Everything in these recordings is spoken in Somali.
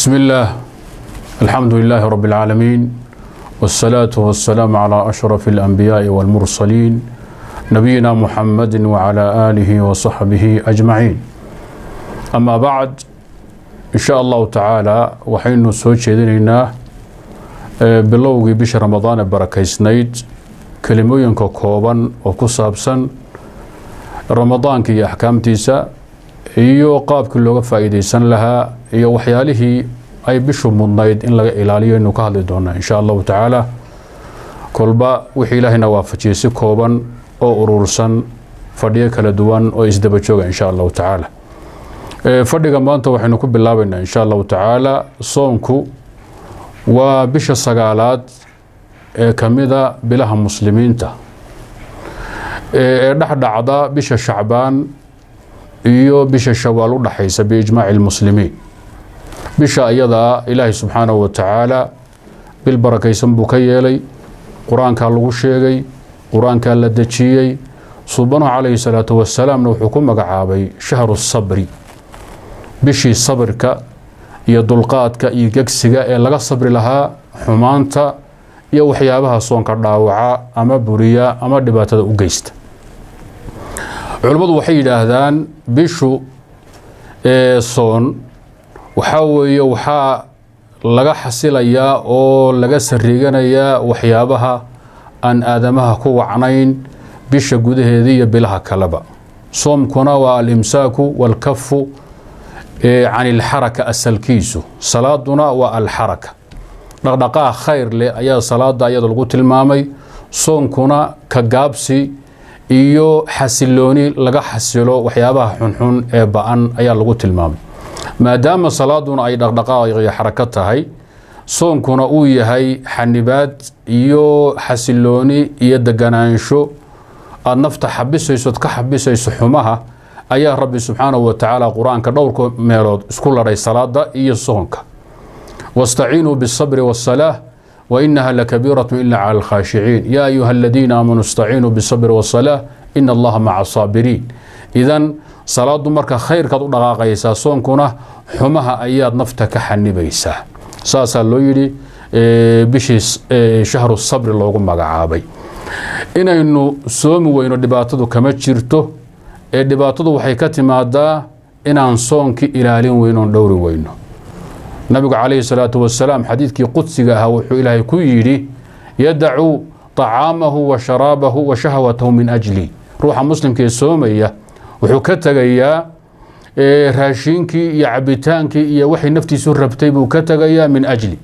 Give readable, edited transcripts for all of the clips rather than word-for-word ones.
بسم الله الحمد لله رب العالمين والصلاة والسلام على أشرف الأنبياء والمرسلين نبينا محمد وعلى آله وصحبه أجمعين أما بعد إن شاء الله تعالى وحين سوچيديننا بلوغي بش رمضان بركيسنيد كلموين كوكوبان وكسابسن رمضان كي أحكامتيسا iyo qaabkii looga faa'iideysan lahaa iyo waxyaalihii ay bishu mudnayd in laga ilaaliyo inuu ka hadli doona insha Allah ta'ala kolba wixii ilaahina waafajiyay si kooban oo urursan fadhiyo kala duwan oo isdaba jooga insha Allah ta'ala fadhiga maanta waxaynu ku bilaabaynaa insha Allah ta'ala soonku waa bisha sagaalaad ee kamida bilaha muslimiinta ee dhaxdhacda bisha Shacbaan iyo bisha Shawaal u dhaxaysa biijmaac muslimiin bisha ayada Ilaahay subhanahu wa ta'ala bil barakaysan buu ka yeelay quraanka lagu sheegay quraanka la dajiyay subhanahu alayhi salatu wassalaam wuxuu ku magacaabay shahru sabri bishi sabrka iyo dulqaadka iyo gegsiga ee laga sabri lahaa xumaanta iyo waxyaabaha soonka dhaawaca ama buriya ama dhibaatada u geysta culimadu waxay yiraahdaan bishu soon waxa weeye waxa laga xasilayaa oo laga sariiganayaa waxyaabaha aan aadamaha ku wacnayn bisha gudaheeda iyo bilaha kaleba soomkuna waa al-imsaaku wal kaffu عن الحركة السلكيسو صلاتنا والحركة dhaqdhaqaaq khayr leh ayaa salaada ayada lagu tilmaamay soonkuna ka gaabsi iyo xasilooni laga xasilo waxyaabaha xunxun ee baan ayaa lagu tilmaamay maadaama salaaduna ay dhaqdhaqaaq iyo xarakat tahay soonkuna uu yahay xanibaad iyo xasilooni iyo deganaansho aad nafta xabisayso ka xabisayso xumaha ayaa rabbi subhanahu wa ta'ala quraanka dhowrka meelood isku laray salaada iyo soonka واستعينوا بالصبر والصلاة وإنها لكبيرة إلا على الخاشعين يا أيها الذين آمنوا استعينوا بالصبر والصلاة إن الله مع الصابرين إذن صلاة مركة خير كدو دقاقيسا صونكنا حمها أياد نفتك حنبيسا ساسا لويري بشي شهر الصبر اللوغم مقعابي إنه سومي وإنه دباتدو كما جيرتو دباتدو وحيكاتي مادا إنان صونكي إلالين وإنه دوري وإنه نبي عليه الصلاة والسلام حديث كي قدسها وحو إلهي كيري يدعو طعامه وشرابه وشهوته من أجلي روح مسلم كي سومية وحو كتغيا راشينكي يعبتانكي يا وحي نفتي سربتي بو كتغيا من أجلي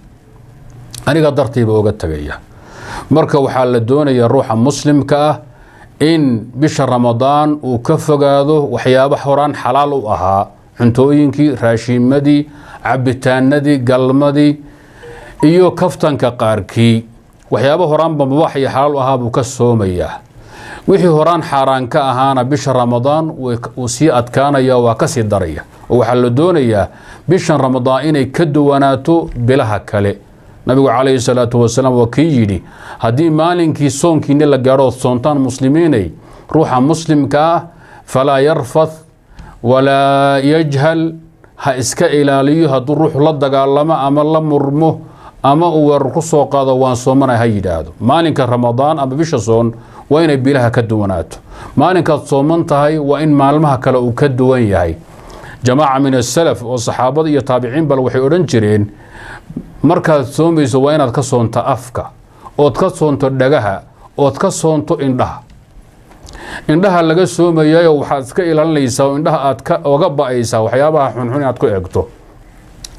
أنا قدرتي بو كتغيا مركا وحال الدون يا روح مسلم كا إن بشهر رمضان وكفقاده وحياب حوران حلال وأها عنتوينكي راشين مدي cabitaanadii galmadii iyo kaftanka qaarkii waxyaabo horaan bambax iyo xalaal ahaa buu ka soomayaa wixii horaan xaraan ka ahaana bisha ramadaan uu si adkaanaya waa ka sii daraya oo waxa la doonayaa bisha ramadaan inay ka duwanaato bilaha kale nabiga kaleey salaatu wasalaam waa kii yiri hadii maalinkii soonkiina la gaaro soontaan muslimiinay ruuxa muslimka fala yarfath wala yajhal ha iska ilaaliyo haduu ruux la dagaalamo ama la murmo ama uu war ku soo qaado waan soomanay ha yiraahdo maalinka ramadaan ama bisha soon waa inay bilaha ka duwanaato maalinka sooman tahay waa in maalmaha kale uu ka duwan yahay jamaaca min as-salaf oo saxaabada iyo taabiciin bal waxay oran jireen markaad soomayso waa inaad ka soonto afka ood ka soonto dhagaha ood ka soonto indhaha laga soomayo waxaad iska ilaalinaysaa indhaha aad ka oga baayaysaa waxyaabaha xunxun aad ku eegto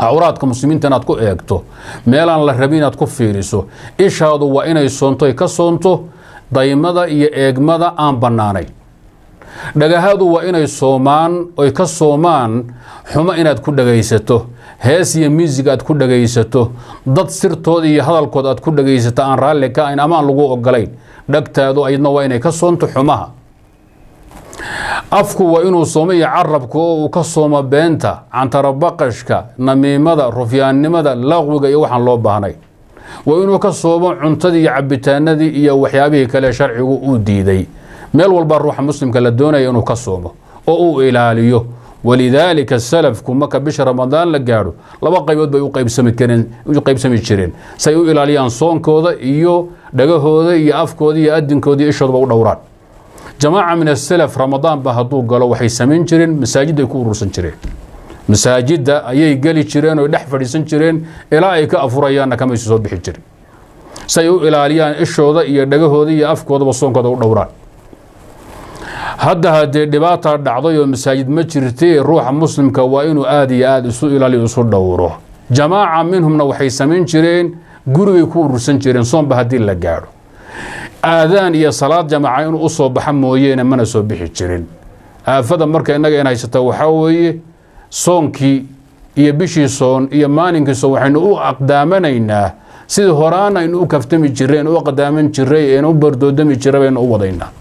awraadka muslimiinta aad ku eegto meelaan la rabin aad ku fiiriso ishaadu waa inay soonto ka soonto daymada iyo eegmada aan banaanay dhagahadu waa inay soomaan oo ka soomaan xuma inaad ku dhagaysato hees iyo music aad ku dhagaysato dad sirtooda iyo hadalkooda aad ku dhagaysato aan raalli ka in amaan lagu ogolayn dhagtaadu ayadna waa inay ka soonto xumaha afku waa inuu soomayo carabku oo uu ka soomo beenta cantarabaqashka namiimada rufyaannimada laqwiga iyo waxaan loo baahnay waa inuu ka soomo cuntadii iyo cabitaanadii iyo waxyaabihii kale sharcigu uu diiday meel walba ruuxa muslimka la doonayo inuu ka soomo oo uu ilaaliyo ولذلك السلف كما كبش رمضان لقارو لبا قيبود بي قيبسمي جيرين سي او الاليان صونكودا iyo dhagahooda iyo afkooda iyo adinkooda ishooda u dhowraan جماعه من السلف رمضان ba haduu galo waxay sameyn jireen masaajid ay ku urursan jireen masaajida ayay gali jireen oo dhex fadhiisan jireen ilaa ay ka afurayaan kama soo bixi jireen say u ilaaliyaan ishooda iyo dhagahooda iyo afkooda soonkooda u dhowraan hadda dhibaato dhacday oo masaajid ma jirtay ruuxa muslimka waa inuu aad iyo aad isu ilaaliyo isu dhowro jamaaca minhumna waxay sameyn jireen gurigay ku urursan jireen soonba hadii la gaaro aadaan iyo salaad jamaaca inuu soo baxa mooyeen mana soo bixi jirin aafada marka inaga in haysata waxa weeye soonkii iyo bishii soon iyo maalinkii soon waxaynu u aqdaamanaynaa sidii horaana inuu kaftami jireen oo qadaaman jiray inuu bardoodami jireen oo wadaynaa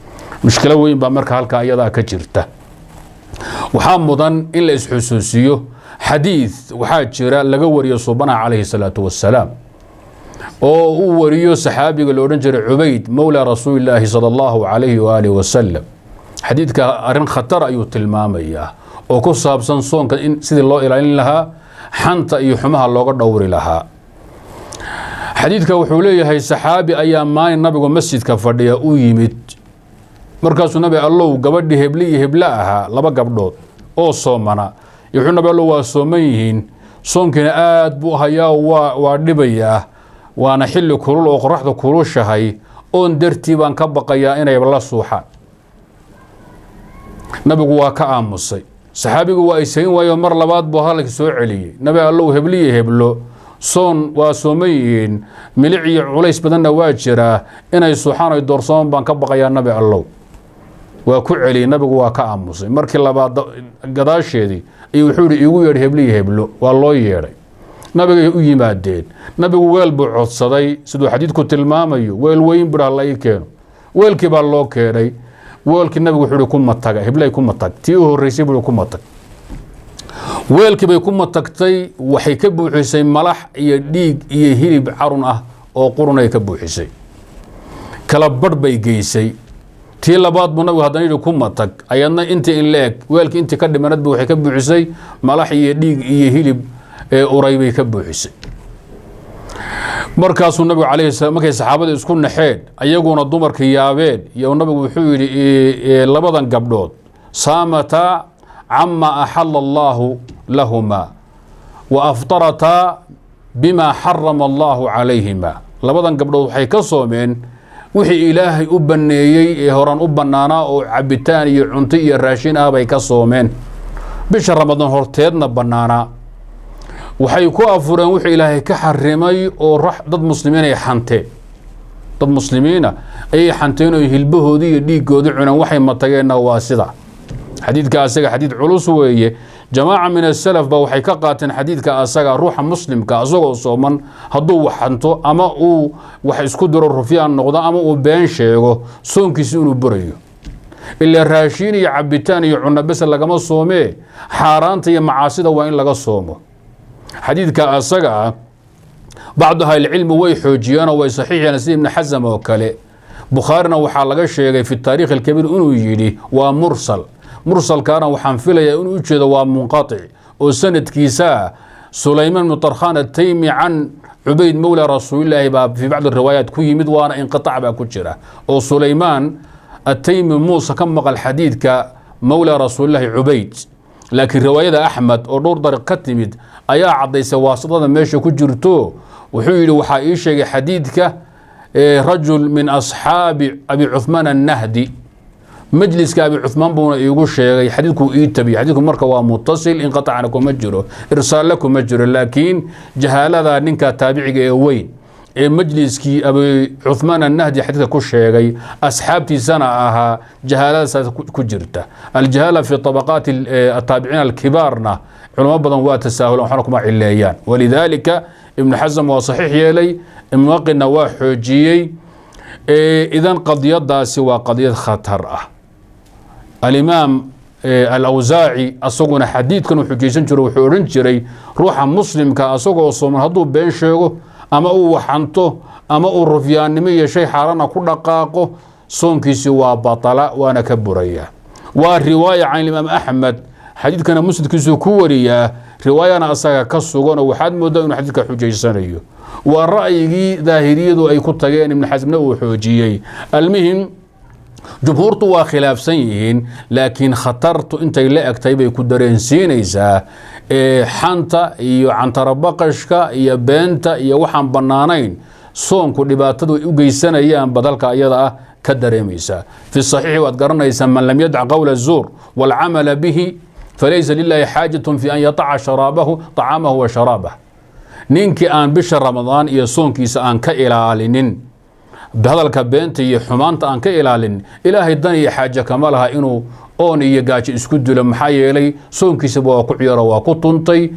mushkilo weyn baa marka halka ayada ka jirta waxa mudan in la isxusuusiyo xadiis waxa jira laga wariyo subhana alayhi salatu wassalaam oo uu wariyo saxaabiga loo oran jiray Ubayd mawla rasuulillaah sallallahu alayhi wa alihi wasallam xadiidka arin khatar ayuu tilmaamaya oo ku saabsan soonka in sidii loo ilaalin lahaa xanta iyo xumaha looga dhowri lahaa xadiidka wuxuu leeyahay saxaabi ayaa maalin nabiga masjidka fadhiya uu yimid markaasuu nabi allow gabadhi hebla ahaa laba gabdhood oo soomana wuxuu nabi allow waa sooman yihiin soonkina aad buu hayaa waa dhibayaa waana xilli kulul oo qoraxda kulushahay oon dartii baan ka baqayaa inay la suuxaan nabigu waa ka aamusay saxaabigu waa isayn waayo mar labaad buu halka soo celiyay nabi allow heblo soon waa sooman yihiin milic iyo culays badanna waa jiraa inay suuxaan ay doorsoon baan ka baqayaa nabi allow waa ku celiyay nabigu waa ka aamusay markii labaad gadaasheedii ay wuxuu yiri igu yeedh heblo waa loo yeedhay nabiga u yimaadeen nabigu weel buu codsaday sidoo xadiidku tilmaamayo weel weyn buu la keeno weelkii baa loo keenay weelkii nabigu wuxuu ku mataga heblay ku matag tii u horeysay buu ku matag weelkii bay ku matagtay waxay ka buuxisay malax iyo dhiig iyo hilib carun ah oo qurun ay ka buuxisay kala badh bay geysay tii labaad buu nabigu haddana ku matag ayadna intii in leeg weelkii intii ka dhimanad buu waxay ka buuxisay malax iyo dhiig iyo hilib uray bay ka buuxisay markaasuu nabigu calayhi salaam markay saxaabada isku naxeen ayaguna dumarka yaabeen iyo nabigu wuxuu yiri labadan gabdhood saamata amma ahalla Allah lahuma wa aftarata bima harrama Allah alayhima labadan gabdhood waxay ka soomeen wixii ilaahay u baneeyay ee horan u banaana oo cabitaan iyo cunto iyo raashin ah bay ka soomeen bisha ramadaan horteedna banaana waxay ku afureen wixii ilaahay ka xarimay oo dad muslimiin ay xanteen dad muslimiina ay xanteen oo hilbahoodii iyo dhiigoodii cunaan waxay matageenna waa sida xadiidka asaga xadiid culus weeye jamaaca min as-salaf ba waxay ka qaateen xadiidka asaga ruuxa muslimka asagoo sooman hadduu waxanto ama uu wax isku diro rufyaan noqdo ama uu been sheego soonkiisa inuu burayo illa raashin iyo cabitaan iyo cunno bas lagama soomee xaaraanta iyo macaasida waa in laga soomo xadiidka asaga بعض أهل العلم ويحوجيان ويصحيحان سيد ابن حزم وكله بخارنا وحا لغا شيغي في التاريخ الكبير انو يجي ومرسل كان وحنفليا انو يجيده ومنقطع وسند كيسا سليمان بن طرخان التيمي عن عبيد مولى رسول الله باب في بعض الروايات كوي مدوانا انقطع با كجرا او سليمان التيمي موسى كمق الحديث كمولى رسول الله عبيد لكن روايه احمد او دور طريق كتمد ايا عديسه واسطه ميشه كجرتو وحو يلي وحا اي شيغي حديثك رجل من اصحاب ابي عثمان النهدي مجلس ابي عثمان بون يقول شيغي حديثكو اي تبي حديثكو مركه وا متصل انقطع عنكم مجرو ارسال لكم مجرو لكن جهاله نينكا تابعيغا وين مجلسكي ابي عثمان النهدي حديثك كو شيغي اصحابتي سنه اها جهاله كجرته الجهاله في طبقات التابعين الكبارنا علماء بدن وا تساهلون حركم عليان ولذلك ابن حزم وصحيح يلي موقنا وحوجيي اذا قضيه داسي وقضيه خطر الامام الاوزاعي اسقنا حديث كانوا حجيسن جرو وحورن جري روحا مسلم كاسقو صوم هدو بين شيغو اما او وحنتو اما او رفياننمي شيء حارنا ku dhaqaaqo soonkiisi waa batala waana ka buraya waa riwaaya aan imaam ahmed حديث كان مسلم كيسو كوريا رواية أساقا كسوغون وحاد مودا إنه حديث كحجي سنيو والرأي ظاهرية أي كتغين من حزمنا وحوجيي المهم جمهورته وخلاف سيئين لكن خطرت انت لا اكتيبي كدرين سينيسا حانتا iyo cantarabaqashka iyo beenta iyo waxaan banaanayn soonku dhibaatadu u geysanayaan badalka ayada ah ka dareemaysa fi sahih wa garanaysa man lam yad'a qawl az-zur wal 'amal bihi falaysa lillahi hajatun fi an yata'a sharabahu ta'amahu wa sharabahu ninki aan bisha ramadaan iyo soonkiisa aan ka ilaalinin hadalka beenta iyo xumaanta aan ka ilaalin ilaahay dan iyo xaaja kama laha inuu oon iyo gaajo isku dilo maxaa yeelay soonkiisa waa ku ciyaaro waa ku tuntay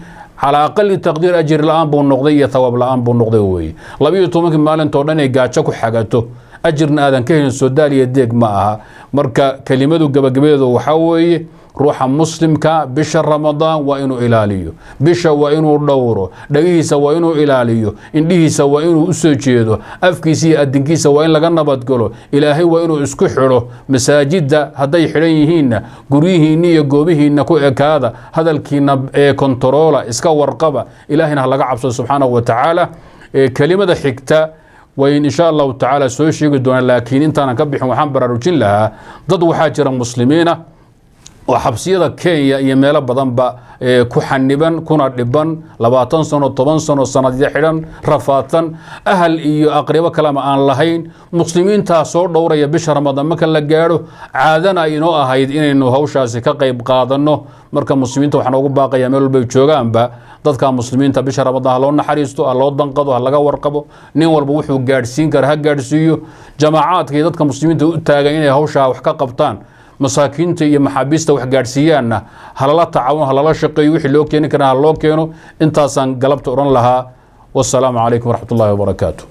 ala aqal taqdiir ajir la'aan buu noqday iyo thawab la'aan buu noqday way 12 maalinta oo dhan ay gaajo ku xagato ajirna aadan ka helin soo daaliya deeg ma aha marka kelimadu gabagabeedu waxa weeye ruuxa muslimka bisha ramadaan waa inuu ilaaliyo bisha waa inuu dhowro dhagihiisa waa inuu ilaaliyo indhihiisa waa inuu u soo jeedo afkiisa iyo adinkiisa waa in laga nabad galo ilaahay waa inuu isku xiro masaajida haday xiran yihiin guriyihiina iyo goobihiina ku ekaada hadalkiina ee kontaroola iska warqaba ilaahina laga cabso subhanahu wa ta'ala kelimada xigta وإن شاء الله تعالى سوي شيء دون لكن أنت أنا كبح وحن برارجين لها ضد وحاجر المسلمين وحبسية كينيا يميل بدن كحنبا كنا دبن 20 سنة 8 سنة سنة حيرا رفاتا أهل أقرب كلام عن لهين مسلمين تاسور دورة يبش رمضان ما كان لجاره عادنا إنه هيد إنه هوشاسي كقيب قادنه مركب مسلمين توحنا وباقي يميل بيتشوغان با dadka muslimiinta bisha ramadaan loo naxariisto loo danqado laga warqabo nin walba wuxuu gaarsiin kara ha gaarsiiyo jamaacadka dadka muslimiinta u taagan inay hawsha wax ka qabtaan masaakiinta iyo maxaabiista wax gaarsiiyaana halala tacaawun halala shaqeeyo wixii loo keenin kara loo keeno intaasan galabta oran lahaa wassalaamu calaykum waraxmatullaahi wabarakaatuh